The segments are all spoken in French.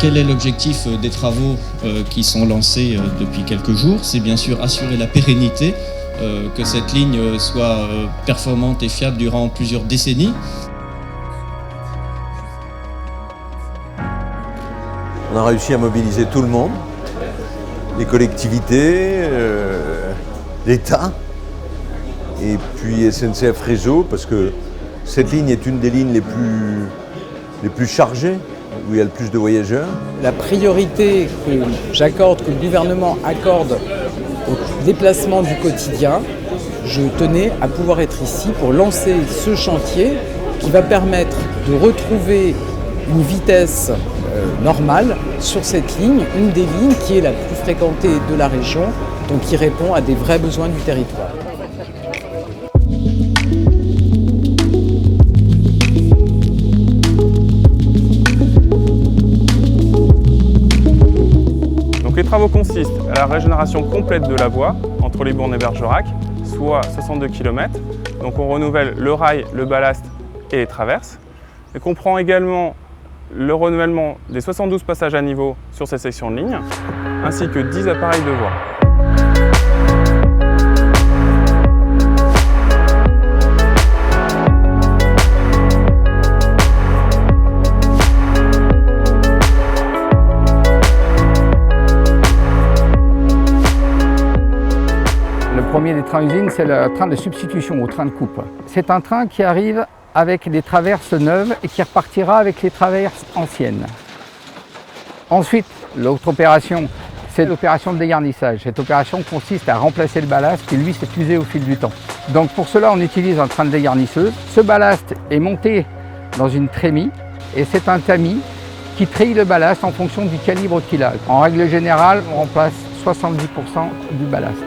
quel est l'objectif des travaux qui sont lancés depuis quelques jours? C'est bien sûr assurer la pérennité, que cette ligne soit performante et fiable durant plusieurs décennies. On a réussi à mobiliser tout le monde, les collectivités, l'État et puis SNCF Réseau, parce que cette ligne est une des lignes les plus chargées, où il y a le plus de voyageurs. La priorité que j'accorde, que le gouvernement accorde au déplacement du quotidien, je tenais à pouvoir être ici pour lancer ce chantier qui va permettre de retrouver une vitesse normale sur cette ligne, une des lignes qui est la plus fréquentée de la région, donc qui répond à des vrais besoins du territoire. Donc les travaux consistent à la régénération complète de la voie entre Libourne et Bergerac, soit 62 km. Donc on renouvelle le rail, le ballast et les traverses. Et comprend également le renouvellement des 72 passages à niveau sur ces sections de ligne, ainsi que 10 appareils de voie. Le premier des trains-usines, c'est le train de substitution au train de coupe. C'est un train qui arrive avec des traverses neuves et qui repartira avec les traverses anciennes. Ensuite, l'autre opération, c'est l'opération de dégarnissage. Cette opération consiste à remplacer le ballast qui, lui, s'est usé au fil du temps. Donc pour cela, on utilise un train de dégarnisseuse. Ce ballast est monté dans une trémie et c'est un tamis qui treille le ballast en fonction du calibre qu'il a. En règle générale, on remplace 70% du ballast.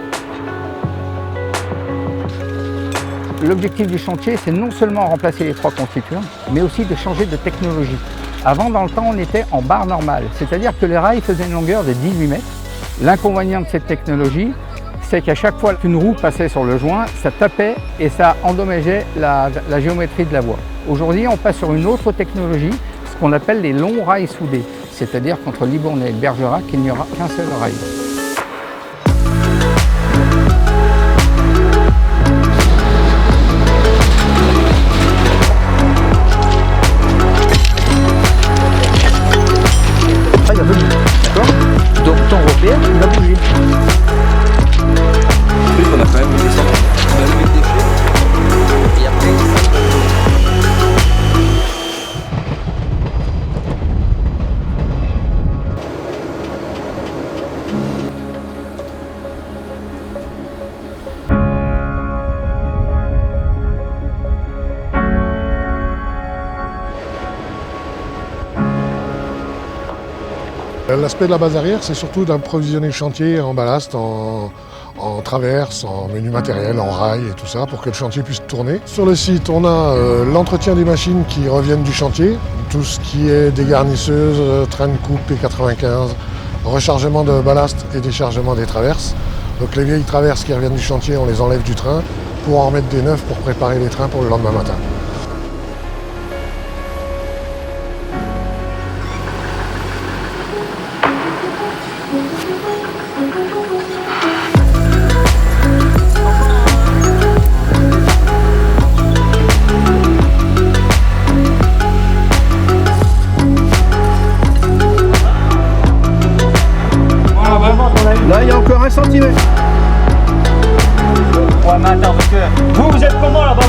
L'objectif du chantier, c'est non seulement remplacer les trois constituants, mais aussi de changer de technologie. Avant, dans le temps, on était en barre normale, c'est-à-dire que les rails faisaient une longueur de 18 mètres. L'inconvénient de cette technologie, c'est qu'à chaque fois qu'une roue passait sur le joint, ça tapait et ça endommageait la géométrie de la voie. Aujourd'hui, on passe sur une autre technologie, ce qu'on appelle les longs rails soudés, c'est-à-dire qu'entre Libourne et Bergerac, il n'y aura qu'un seul rail. L'aspect de la base arrière, c'est surtout d'approvisionner le chantier en ballast, en traverse, en menu matériel, en rail et tout ça pour que le chantier puisse tourner. Sur le site, on a l'entretien des machines qui reviennent du chantier, tout ce qui est dégarnisseuse, train de coupe P95, rechargement de ballast et déchargement des traverses. Donc les vieilles traverses qui reviennent du chantier, on les enlève du train pour en remettre des neufs pour préparer les trains pour le lendemain matin. Là, il y a encore 1 centimètre. Ouais, mais attends, parce que vous êtes comment là-bas?